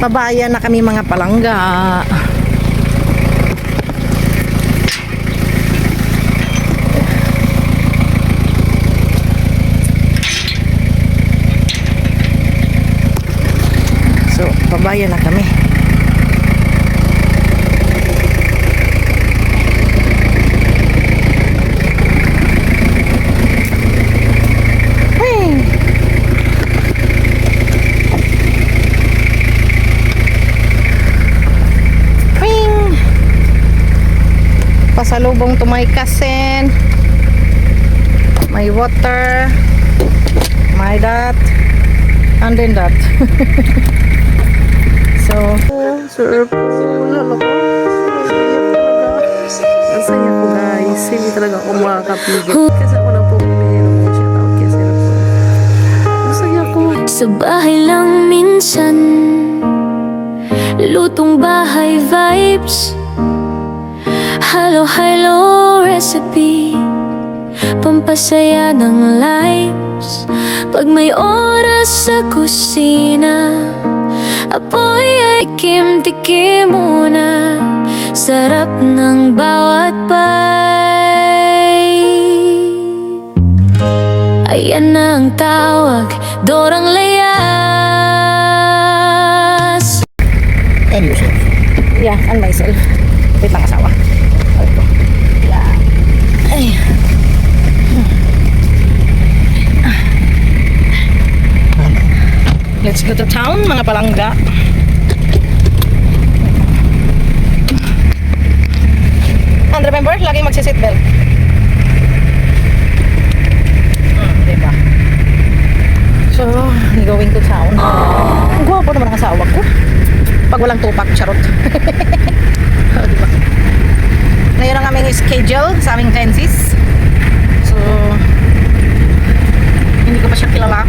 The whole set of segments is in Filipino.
Pabayan na kami mga palangga. So, pabayan na kami. Pasalubong to my cousin, my water, my that, and then that. So, sir po, lalo ko. Ang saya ko guys. Hindi talaga ako makakapigil. Kasi ako na po mayroon siya tawag kaya sir po. Ang saya ko. Sa bahay lang minsan, lutong bahay vibes, halo-halo recipe, pampasaya ng lives. Pag may oras sa kusina, apoy ay tikim-tikim muna. Sarap ng bawat bite. Ayan na ang tawag, dorang layas. And yourself. Yeah, and myself. Wait lang asawa. Ay. Let's go to town, mga palangga. And remember, lagi magsi-seatbelt. Diba? So, going to town. Ang gwapo naman ang asawa ko. Pag walang tupak, charot. Diba? Ngayon ang aming schedule sa aming tensis. So, hindi ko pa siya kilala.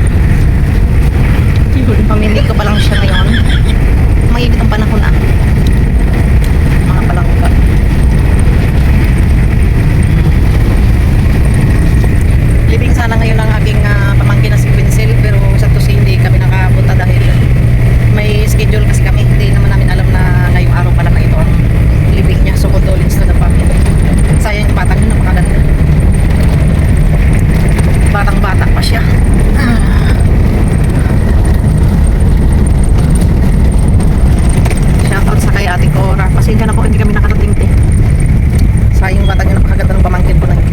Pamili ko pa lang siya ngayon. Mainit ang panahon na. Mga palangga. Living sana ngayon ang aking pamangkin na si Quinzel, pero sa to hindi kami nakapunta dahil may schedule kasi kami. Hindi naman namin alam na ngayong araw pala na ito ang living niya. So condolence to the family. Sayang yung batang yun, napakaganda. Batang-bata pa siya. Shoutout sa kay Ate Cora. Pasensya na po, hindi kami nakarating din. Sayang yung batang yun, napakaganda ng pamangkin ko na yun.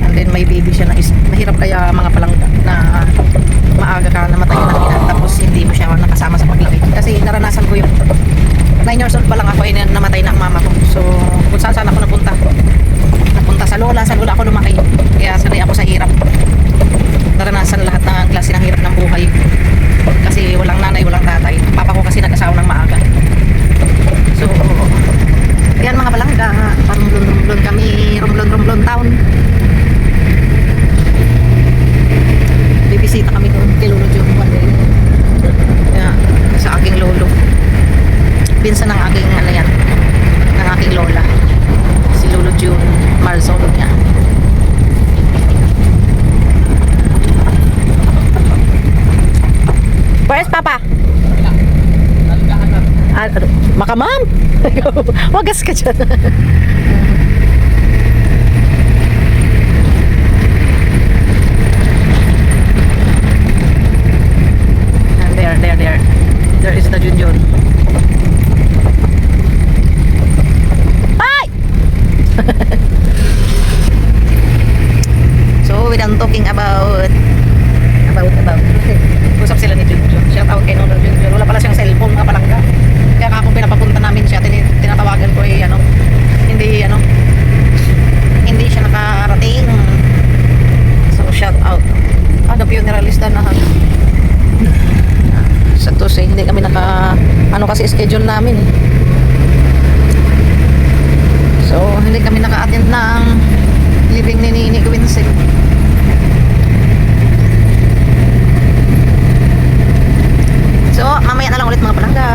And then may baby siya na mahirap kaya mga palangga na maaga ka namatay na ng ina, tapos hindi mo siya nakasama sa paglaki. Kasi naranasan ko yung 9 years old pa lang ako, namatay na ang mama ko. So kung saan ako napunta sa lola, sa lola ako lumaki. Kaya sanay ako sa hirap. Naranasan lahat ng klase ng hirap ng buhay. Kasi walang nanay, walang tatay. Papa ko kasi nag-asawa ng maaga. So yan mga palangga, parang rumblon kami, rumblon town. Bibisita kami doon kay Lolo John one day. Yeah, sa aking lolo. Pinsan ng aking ng aking lola. Si Lolo John Marzolo niya. Where's Papa? Makamam! Wagas ka dyan. There is the Junjun. Hi! So we done talking about usap sila ni Junjun. Shout out kay Nono Junjun. Wala pala siyang cellphone, mga palangga. Kaya kung pinapapunta namin siya, tinatawagan ko hindi siya nakarating. So shout out. The funeralista na sa to say, hindi kami kasi schedule namin. So hindi kami naka-attend ng living ni Nini Quincy. So mamaya na lang ulit mga palangga.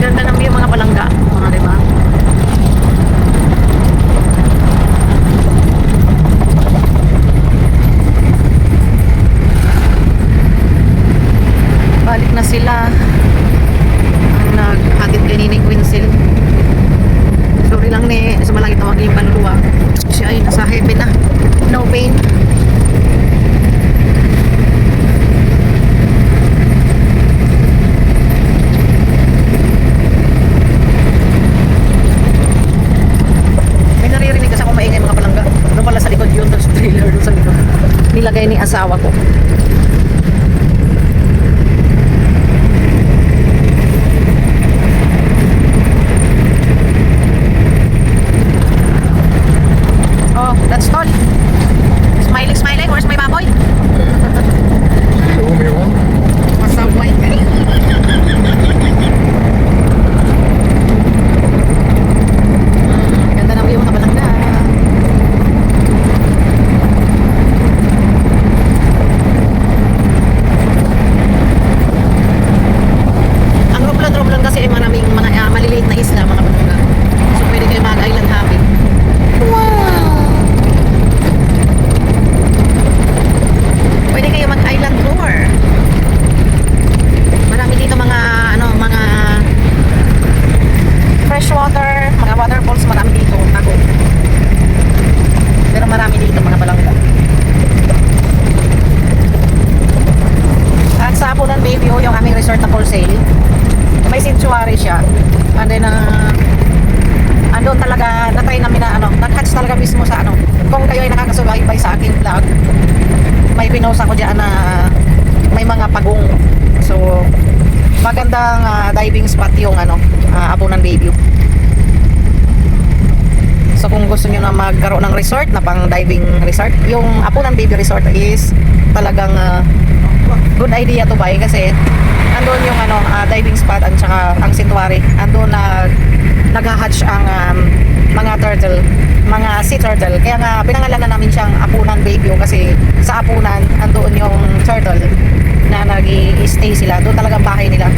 Ganda ng view mga palangga, diba? trailer doon sa likod. Nilagay ni asawa ko. Oh, that's tall. Smiling, smiling. Where's my baboy? Show me one. Masaway. Ganda ng view mga balangga. Ang Romblon kasi ay maraming mga maliliit na isla mga balangga. So pwede kayo mag-island hopping. Pwede kayo mag-island tour. Marami dito mga mga freshwater, mga waterfalls, marami dito, tago. Pero marami dito mga balangga. At sa Apunan Bayview, yung aming resort na for sale, may sanctuary siya. And then andun talaga, na-try namin na nag-hatch talaga mismo sa kung kayo ay nakakasubaybay sa aking vlog, may pinost ako dyan na may mga pagong. So magandang diving spot yung Apunan Bayview. So kung gusto nyo na magkaroon ng resort na pang diving resort, yung Apunan Bayview Resort is talagang good idea to buy kasi andun yung diving spot at saka ang sanctuary. Andun na nag-hatch ang mga turtle, mga sea turtle. Kaya nga pinangalan na namin siyang Apunan Bayview kasi sa Apunan andun yung turtle na nag-i-stay sila. Doon talagang bahay nila.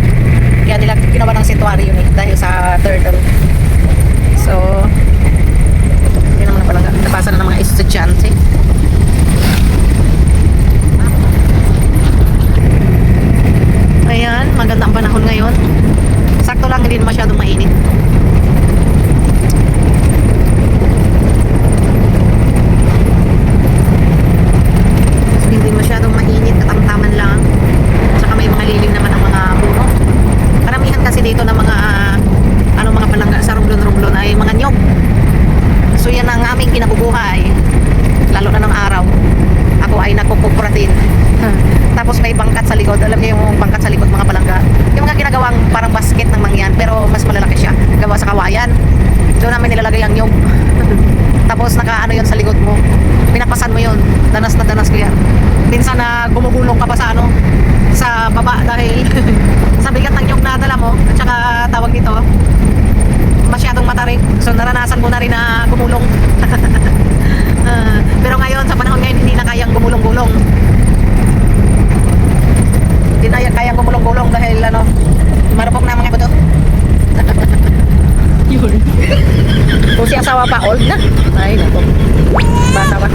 Kaya nila ginawa ng sanctuary yun dahil sa turtle. So yun naman pala nabasa na ng mga estudyante. Ayan, maganda ang panahon ngayon. Sakto lang, hindi masyadong mainit. Hindi masyadong mainit, katamtaman lang. Tsaka may mga lilim naman ang mga puno. Karamihan kasi dito ng mga mga palangga sa Romblon ay mga nyog. So yan ang aming kinabubuhay. Lalo na ng araw. Ako ay nagpupukura din. Tapos may bangkat sa likod. Alam niyo yung bangkat sa likod mga palangga. Yung mga ginagawang parang basket ng mangyan pero mas malalaki siya. Gawa sa kawayan. Doon namin nilalagay ang nyog. Tapos nakaano yun sa likod mo. Pinapasan mo yun. Danas na danas ko yan. Minsan na gumugulong ka pa sa sa baba dahil sa bigat ng nyog na dala mo. At saka tawag nito masyadong matarik. So naranasan ko na rin na gumulong. Pero ngayon sa panahon ngayon hindi na kayang gumulong-gulong. Hindi na kayang gumulong-gulong dahil marupok na mga buto. Yun. Kung si asawa pa old na. Ay nako. Bata ba?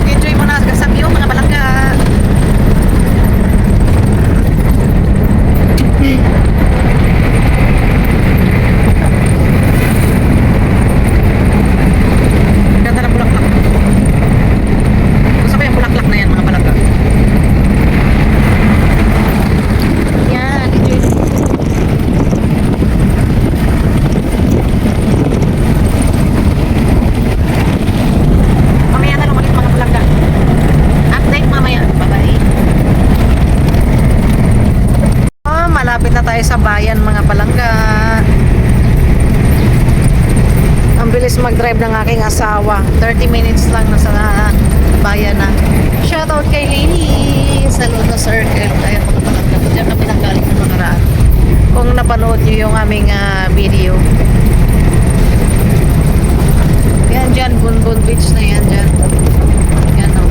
Enjoy mo na sa view mga balangga. Ganda ng bulaklak. Gusto ko yung bulaklak na yan mga balangga. Yan, enjoy. Mamaya na lang ulit mga balangga. Update mamaya. Bye-bye. Malapit na tayo sa bayan mga palangga. Ang bilis mag-drive ng aking asawa. 30 minutes lang nasa bayan na. Shoutout kay Lily sa Luna Circle. Ayan mga palangga. Diyan na pinanggaling ng mga raan. Kung napanood nyo yung aming video. Yan dyan. Bunbun Beach na yan dyan. Yan o.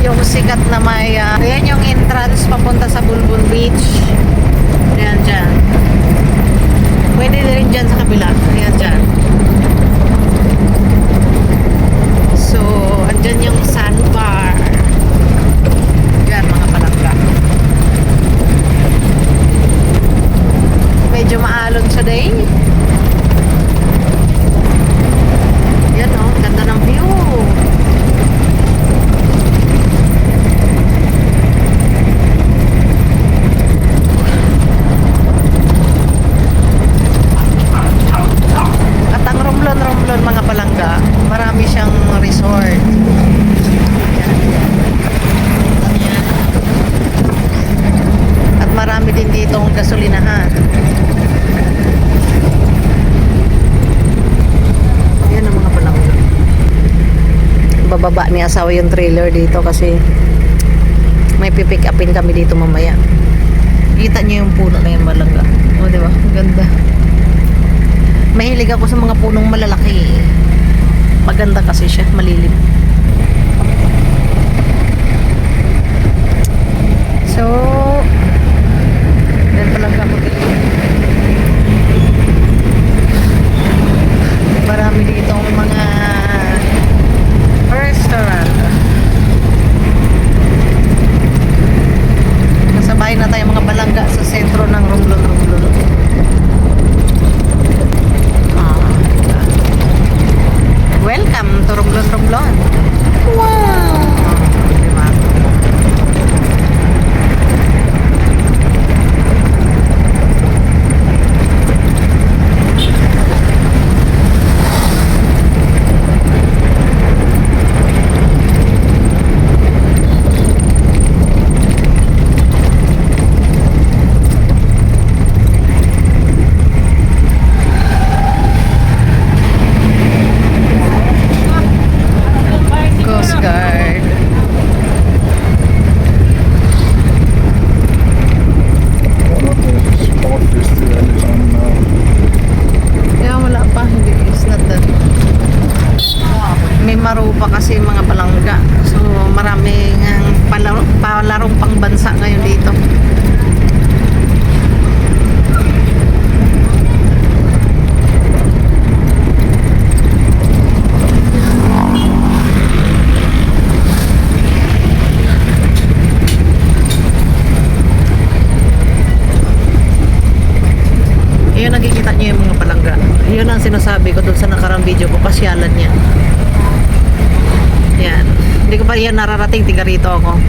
Yung sikat na may ayan yung entrance papunta sa Bunbun Beach. Ayan dyan. Pwede rin dyan sa kabila. Ayan dyan. So andyan yung sandbar. Dyan mga palangga. Medyo maalon sa day. Yan o, ganda ng view. ibaba ni asawa yung trailer dito kasi may pipick upin kami dito mamaya. Kita niyo yung puno na yung malangga. O, diba? Ang ganda. Mahilig ako sa mga punong malalaki. Maganda kasi siya, malilim. So, yan palangga ko dito. Marami dito mga restaurant. Kasabay na tayo mga balangga sa sentro ng Romblon. Welcome to Romblon. Wow! Diba? Coast Guard. Sport festival is on now. Kaya wala pa, hindi is not that. May marupa kasi mga palangga. So maraming palarong pangbansa ngayon dito. Yun, nakikita niyo yung mga palangga. Yun ang sinasabi ko dun sa nakarang video ko, pasyalan niya. Yan. Hindi ko pa yan nararating, tiga rito ako.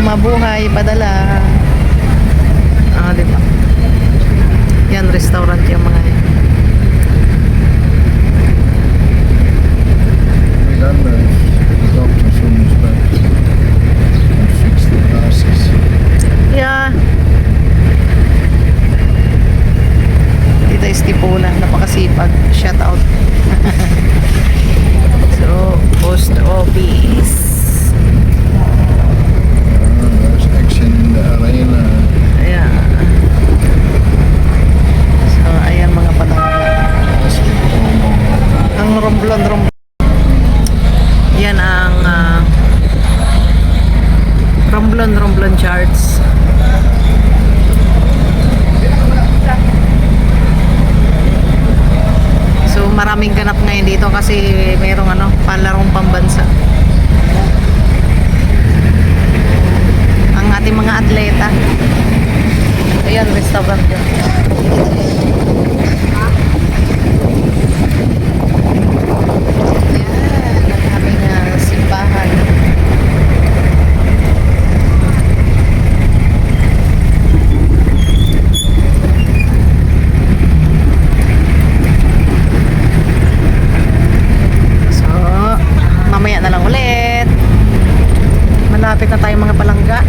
Mabuhay, padala. Ah, di ba? Yan, restaurant yung mga yan. Done the doctor soon as back and fix the glasses. Yeah. Dito is Tipuna, napakasipag. Shout out. So, post office. There's action in the arena. Ayan. So, ayan mga palangga. Ang Romblon. Yan ang Romblon charts. So maraming ganap ngayon dito kasi mayroong palarong pambansa. Ang ating mga atleta. Ayan, restaurant yun. Simbahan. So, mamaya na lang ulit. Malapit na tayo mga palangga.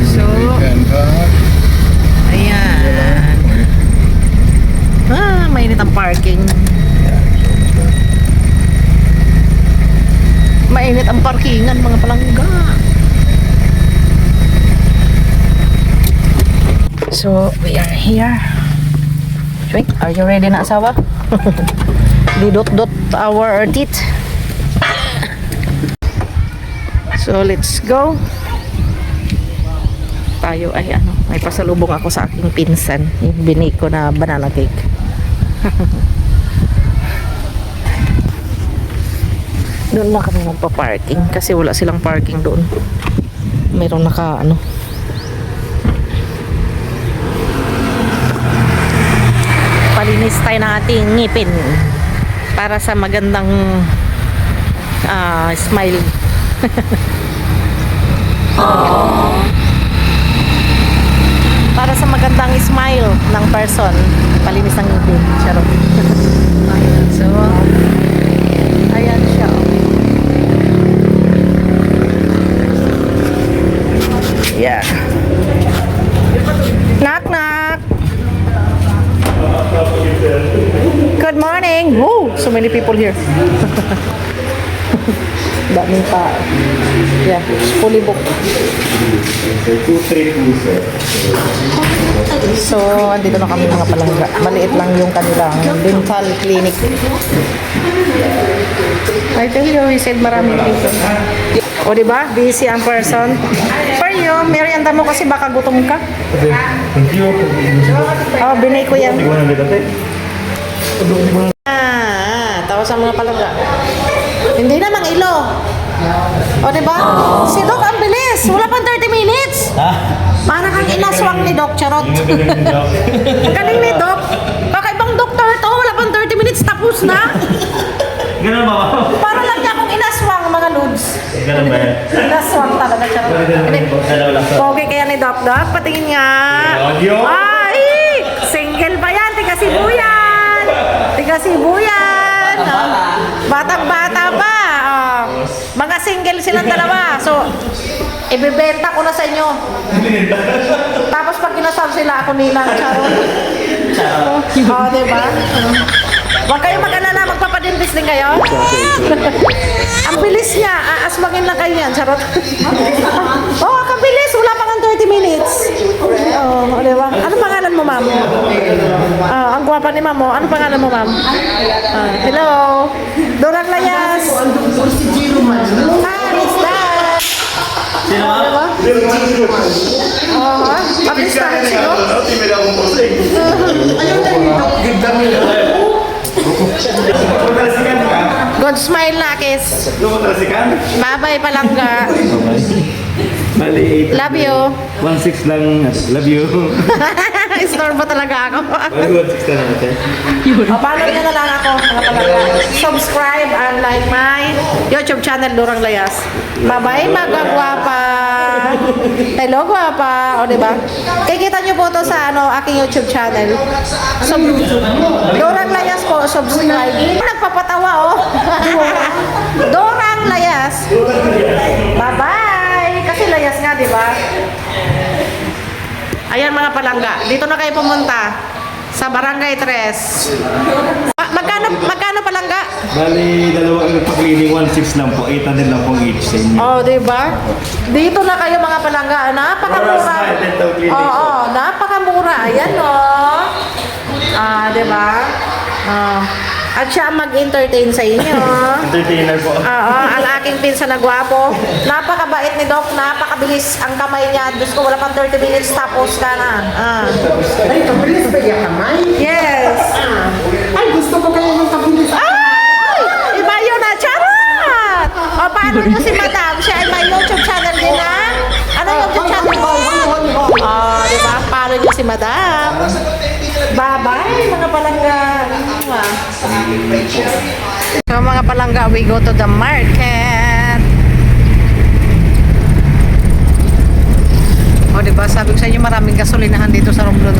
See So, where we can park. Ayan. Mainit ang parking. Mainit ang parkingan mga palangga. So, we are here. Wait, are you ready na asawa? Didot-dot our teeth. So, let's go. Tayo ay may pasalubong ako sa aking pinsan. Yung biniko na banana cake. Doon na kami magpa-parking kasi wala silang parking doon. Mayroong palinis tayo ng ating ngipin. para sa magandang smile. Para sa magandang smile ng person, palinis ng ngipin. Charot. Ayan, so ayan siya. Yeah. Knock knock. Good morning. Whoa, so many people here. Daming pa. Yeah, it's fully booked. So, andito na kami mga palangga. Maliit lang yung kanilang dental clinic. I tell you, he said maraming people. O, diba? Busy ang person. For you, merienda mo kasi baka gutom ka. Thank you. Oh, binay ko yan. Igual ang dito. Tawa sa mga palangga. Hindi namang ilo. O, diba? Si Doc, ang bilis. Wala pang 30 minutes. Para kang inaswang ni Doc, charot. Ang galing ni Doc. Baka ibang doktor to, wala pang 30 minutes, tapos na. Ganun ba? Para lang niya akong inaswang, mga lods. Ganun ba yan? Inaswang talaga, charot. Pogi kaya ni Doc, Doc. Patingin nga. Audio? Ay! Single pa yan. Tiga Sibuyan. Tiga Sibuyan. Batang-bata pa. Mga single silang dalawa. So, ibibenta ko na sa inyo. Tapos pag kinasal sila, ako nilang charot. Oo, diba? Huwag kayo mag-alala, magpapadimpis din kayo. Ang bilis niya, aasmagin lang kayo yan, charot. Oh, kabilis, wala pa kang 30 minutes. Oh, diba? Ano pangalan mo, ma'am? Ang gwapa ni ma'am mo. Ano pangalan mo, ma'am? Hello? Dorang Layas. Hi, it's that. Sino ba? Mabilis na rin sino? Good smile na, kiss. Bye-bye, palangga. Mali 8. Love you. 1.6 lang. Love you. Store ba talaga ako? Mali 1.6 na natin. Follow nyo na lang ako, mga palangga. Subscribe and like my YouTube channel, Dorang Layas. Bye-bye, mga gwapa. Hello, gwapa. O, diba? Kikita nyo po to sa aking YouTube channel. Dorang Layas po, subscribe. Nagpapatawa, oh. Dorang Layas. Bye-bye. Kasi layas nga, diba? Ayan, mga palangga. Dito na kayo pumunta. Sa Barangay 3. Magkano palangga? Bali, dalawa ang pag-cleaning, 1.6 lang po. 800 lang pong each sa inyo. Oh, diba? Dito na kayo mga palangga. Napakamura. Oo, napakamura. Ayan, oh. Diba? At siya ang mag-entertain sa inyo. Entertainer po. Oo, ang aking pinsan na gwapo. Napakabait ni Doc, napakabilis ang kamay niya. Diyos ko, wala pang 30 minutes, tapos ka na. Ay, kabilis ba yung kamay? Yes. Ay, gusto ko kayo ng kabilis. Ay! Iba yun na, charot! O, paano nyo si Madam? Siya ay may YouTube channel din na? Ano yung YouTube channel mo? Diba? Paano nyo si Madam? Bye-bye, mga palangga. So, mga palangga, we go to the market. O, diba? Sabi ko sa inyo, maraming gasolinahan dito sa Romblon.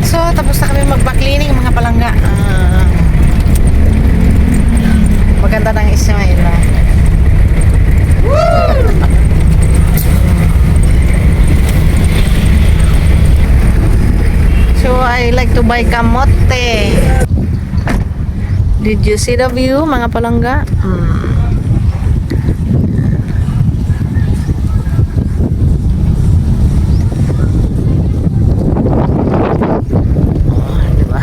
So, tapos na kami magpa-cleaning, mga palangga. Maganda ng Ismail. So, I like to buy kamote. Did you see the view, mga palangga? Diba?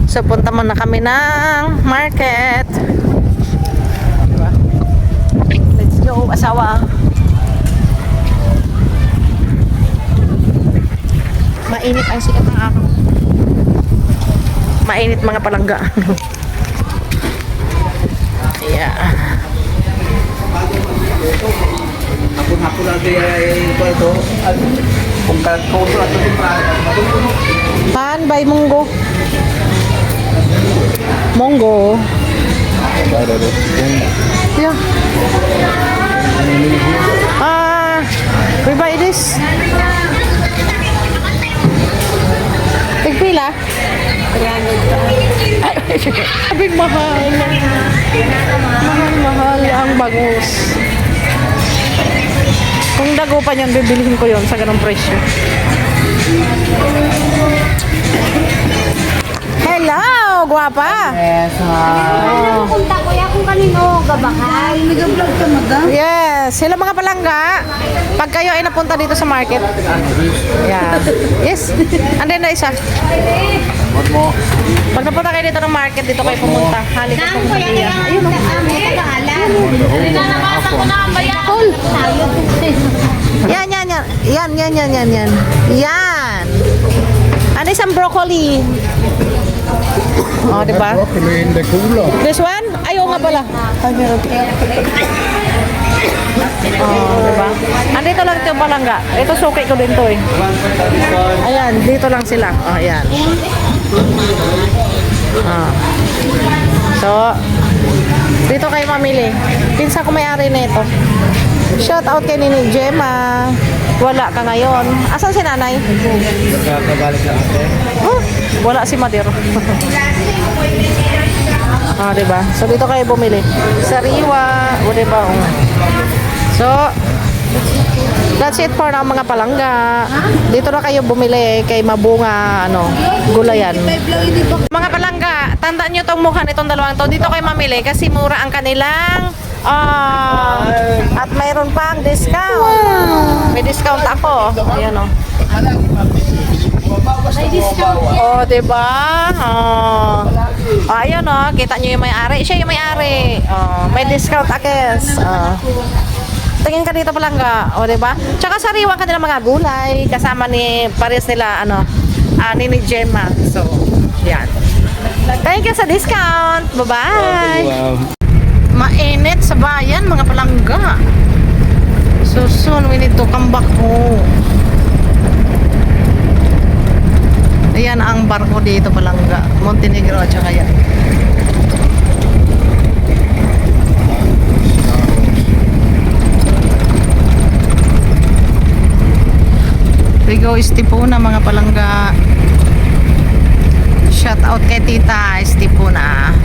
So, punta muna kami ng market. Diba? Let's go, asawa. Mainit ang sikat ng araw. Mainit, mga palangga. Yeah. Hapon-hapon lagi ay ito. Kung kauso ato yung Pan by Munggo. Munggo. Yeah. We buy this. Tigpila? 300. Abing mahal. Mahal ang bangus. Kung dago pa niyan, bibilihin ko yon sa ganong presyo. Hello, guwapa. Yes, Punta ko ya kung kanino gabahan. Nag-vlog ka madam. Yes, sila mga palangga. Pag kayo ay napunta dito sa market. Yeah. Yes. And then na isa. What mo? Pag napunta kayo dito ng market, dito kayo pumunta. Halika Nang po. ko ya kaya Ayun o. tagaalan. Pinanabasa ko na ang bayan. Cool. Yan. Yan. Ano isang broccoli? Oh, di ba? Broccoli in the cooler. This one? Ayaw nga pala. Ay, meron. Oh, di ba? Andito lang ito palangga. Ito suki ko din to eh. Ayan, dito lang sila. Oh, ayan. Ah. So, dito kayo mamili. Pinsa ko may-ari nito. Shout out kay Nini Gemma. Wala ka ngayon. Asan si nanay? Nakakabalik na ate. Oh, wala si Madir. Ah, diba? So, dito kayo bumili. Sariwa. O, diba? Oh. So, that's it for ng mga palangga. Dito na kayo bumili kay Mabunga, gulayan. Mga palangga, tandaan nyo tong mukha nitong dalawang to. Dito kayo mamili kasi mura ang kanilang at mayroon pang discount. May discount ako. Ayan o. May discount. Oh, diba? Ayun o, kita nyo yung may-ari. Siya yung may-ari. May discount akes. Tingin ka dito palangga. O, diba? Tsaka sariwang ka nila mga gulay. Kasama ni pares nila, Nini Gemma. So, yan. Thank you sa discount. Bye-bye. Mainit sa bayan, mga palangga. So soon, we need to come back home. Ayan ang barko dito, palangga. Montenegro at saka yan. Rigo Estipona, mga palangga. Shout out kay Tita Estipona.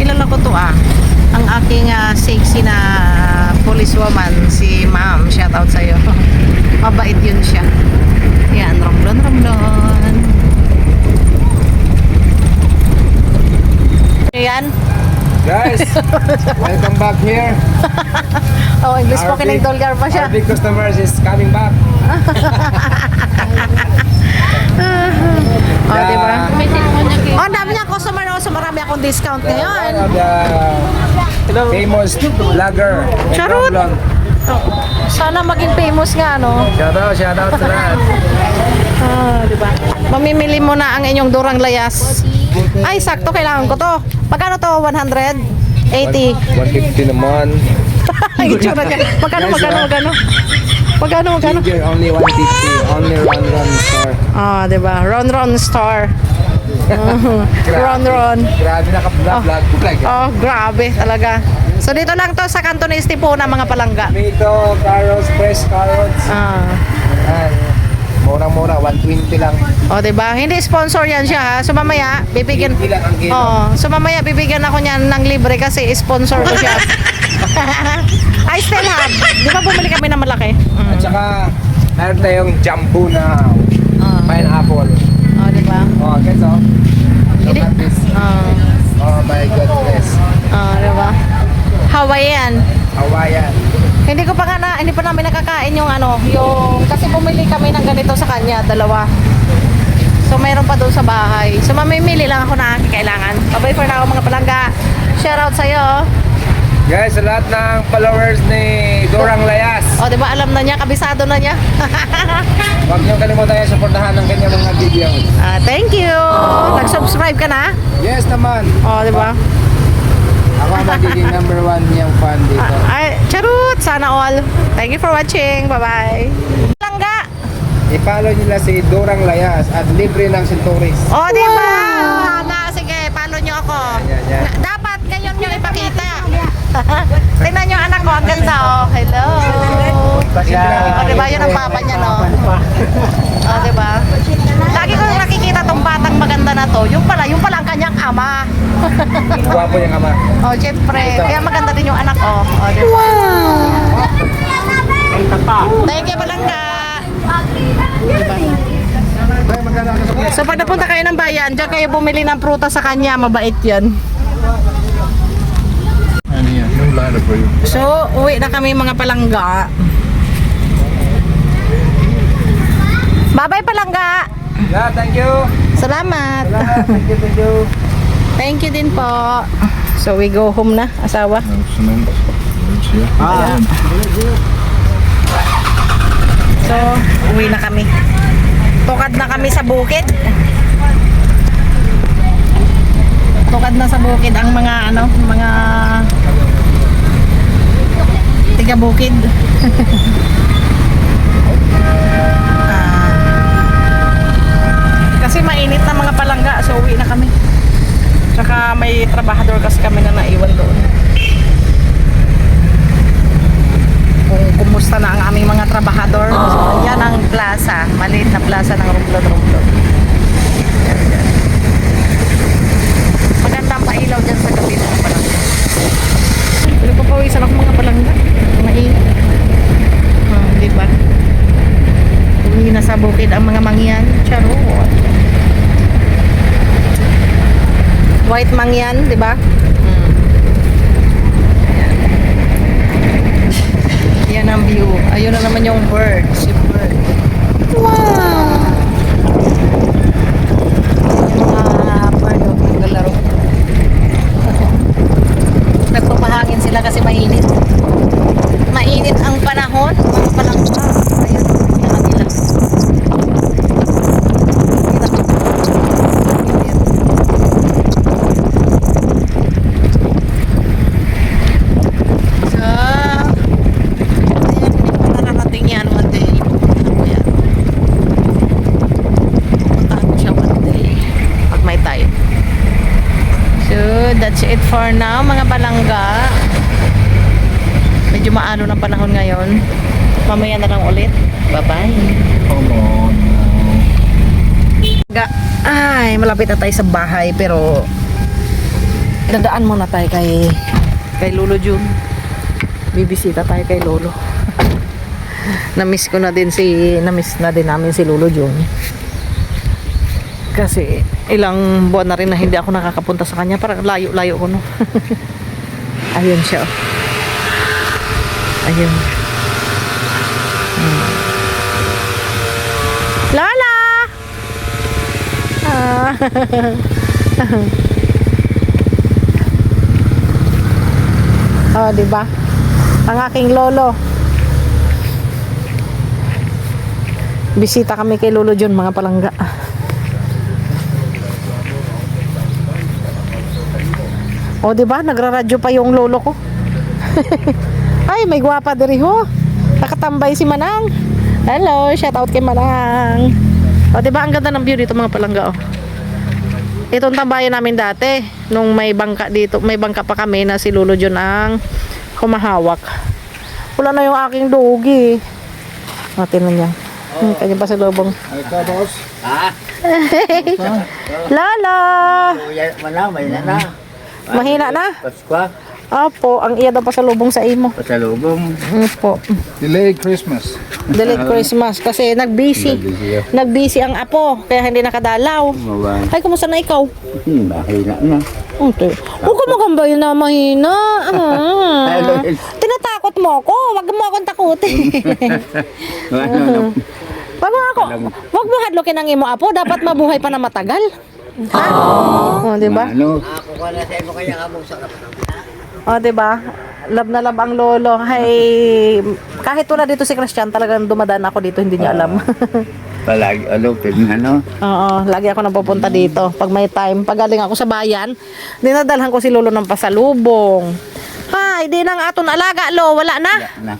Kilala ko to ang aking sexy na policewoman, si ma'am. Shout out sa'yo. Mabait yun siya. Yan, ramdon. Yan. Guys, welcome back here. Oh, English spoken ng Dolgar pa siya. Our big customers is coming back. Oh, diba? May telephone niya kayo. Oh, ang dami niyang customer so marami akong discount ngayon. The famous vlogger. Charot! Sana maging famous nga, Shout out sa lahat. Diba? Mamimili mo na ang inyong durang layas. Ay, sakto, kailangan ko to. Magkano to? 180. 150 naman. Ay, itsura niya. Magkano? Figure only 150. Only Ron store. Diba? Ron Star. Ron. Grabe naka-vlog. Grabe talaga. So, dito lang to sa kanto ni Estipona, mga palangga. Tomato, carrots, fresh carrots. Ayan. Murang-mura, 120 lang. Diba? Hindi sponsor yan siya, ha? So, mamaya, bibigyan... Ilan ang kilo? So, mamaya, bibigyan ako niyan ng libre kasi sponsor ko siya. I still have. Di ba bumili kami ng malaki? At saka, meron tayong jumbo na pineapple. Diba? Guys, Look Hindi. at this. Oh my goodness. Diba? Hawaiian. Hawaiian. Hindi pa namin nakakain yung yung kasi bumili kami ng ganito sa kanya, dalawa. So mayroon pa doon sa bahay. So mamimili lang ako na aking kailangan. Bye for now, mga palangga. Shout out sa'yo. Guys, sa lahat ng followers ni Dorang Layas, Diba alam na niya, kabisado na niya. huwag niyo kalimutan yung supportahan ng kanyang mga videos. Thank you. Nag-subscribe ka na? Yes naman. Diba? Ako ang magiging number 1 niyang fan dito. Ay, charot! Sana all. Thank you for watching. Bye-bye. Langga! I-follow nila si Dorang Layas at libre ng Centuris. O, di ba? Sige, follow nyo ako. Yan. Dapat ganyan nyo ipakita. Tingnan nyo anak ko, ang ganda oh. Hello. O, di ba? Yun ang papa niya, no? O, di ba? Lagi ko nakikita tong batang maganda na to. Yung pala ang kanyang ama. Guwapo yung ama. O, syempre. Kaya maganda din yung anak ko. O, di ba? Thank you, Palangga. Ay, magkano ako sa So, pag napunta kayo ng bayan, dyan kayo bumili ng prutas sa kanya. Mabait yan. Ano yan? Yung ladder for you. So, uwi na kami mga palangga. Bye-bye palangga. Yeah, thank you. Salamat. Thank you. Thank you din po. So, we go home na, asawa. Cement. Ah. So, uwi na kami. Tukad na kami sa bukid. Tukad na sa bukid ang mga mga tiga bukid. Kasi mainit na mga palangga, so uwi na kami. Tsaka may trabahador kasi kami na naiwan doon. Kung kumusta na ang aming mga trabahador. So, yan ang plaza. Maliit na plaza ng Romblon. Magandang pailaw dyan sa gabi mga palangga. Pero papawisan ako mga palangga. Mainit. Diba? Uwi na sa bukid ang mga mangyan. Charot. White mangyan, diba? Yan ang view. Ayun na naman yung birds. Yung bird. Wow! Mga bird o naglalaro. Nagpapahangin sila kasi mainit. Mainit ang panahon. Mga palangga. Ayun. Yan ang nila. That's it for now mga palangga. Medyo maano ng panahon ngayon. Mamaya na lang ulit. Bye bye. Come on now. Ay, malapit na tayo sa bahay pero dadaan muna tayo kay Lolo June. Bibisita tayo kay Lolo. Namiss na din namin si Lolo June. Kasi ilang buwan na rin na hindi ako nakakapunta sa kanya. Parang layo-layo ko, no? Ayun siya. Ayun. Lola! Oh, diba? Ang aking lolo. Bisita kami kay Lolo John, mga palangga. O, diba? Nagraradyo pa yung lolo ko. Ay, may gwapa diri ho. Nakatambay si Manang. Hello, shout out kay Manang. O, diba? Ang ganda ng view dito mga palangga, oh. Itong tambayan namin dati. Nung may bangka dito, may bangka pa kami na si Lolo John ang humahawak. Wala na yung aking dogi. O, tinan niya. Kanya pa sa lubong. Ay ka, boss. Lolo! Mahina na? Paskwa, Opo, ang iya daw pa sa lubong sa imo. pasalubong. Opo. Delayed Christmas. Delayed Christmas kasi nag-busy. Nag-busy ang apo kaya hindi nakadalaw. Mawa. Ay, kumusta na ikaw? Mahina na. Okay. Huwag ka magambay na mahina. Tinatakot mo ako. Huwag mo akong takutin. Ano, Huwag mo hadlokin ang imo apo. Dapat mabuhay pa na matagal. Ha? Oh, di ba? ano? Oh, di ba? Love na love ang lolo. Hay, kahit wala dito si Christian, talagang dumadaan ako dito, hindi niya alam. Palagi, ano? Oo, lagi ako napupunta dito. Pag may time, pag galing ako sa bayan, dinadalhan ko si Lolo ng pasalubong. Hi, di nang aton alaga, Lo. Wala na. Na.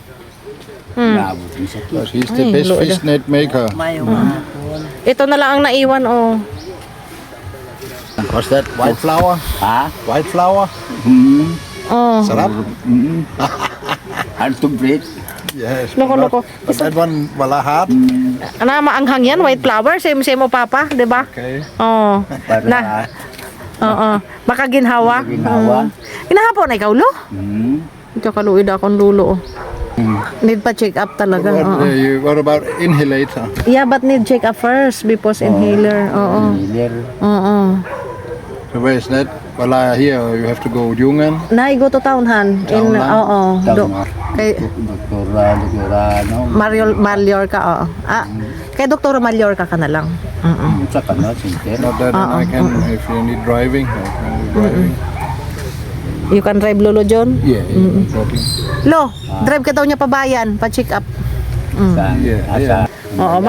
Hmm. Naabot mo sa Because he's the Ay, best Lord. fish net maker. Ito na lang ang naiwan, oh. What's that? White flour? Ha? White flour? Oh. Sarap? Hard to breathe. Yes. Loko, but loko. But that one, wala hard. Ana, maanghang yan, white flower. Same mo, Papa. Di ba? Okay. Oo. Para Na. Oo. Makaginhawa. Ginhawa. Inahapo na ikaw, Lo? Ikaw kaluid akong lulo, oh. Need pa check up talaga. Oo. What about inhalator? Yeah, but need check up first before inhaler. Oo. Miller. Oo. So where is that? Wala here, you have to go Jungan. Na, go to town, han. In, Town lang? oo. Tama. Kay Doktora, ano? Mallorca, oo. Kay Dr. Mallorca ka na lang. Sa kanal, sinter. Not that, and I can, if you need driving, I can do driving. You can drive, Lolo John? Yeah, no problem. Lo, drive ka daw niya pabayan, pa-check up. Sa, Yeah. Oo,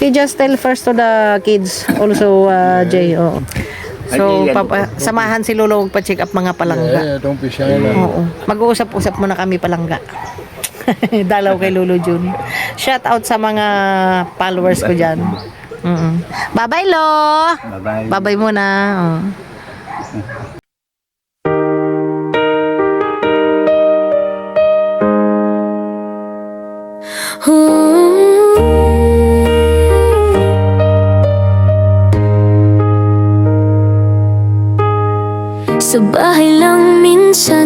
he just tell first to the kids, also Jay, oo. So, samahan si Lolo pa-check up mga palangga. Yeah, don't be shy now. Oo. Mag-uusap-usap muna kami palangga. Dalaw kay Lolo Jun. Shout out sa mga followers ko dyan. Bye-bye, Lo! Bye-bye. Bye-bye muna. Oo. Sa bahay lang minsan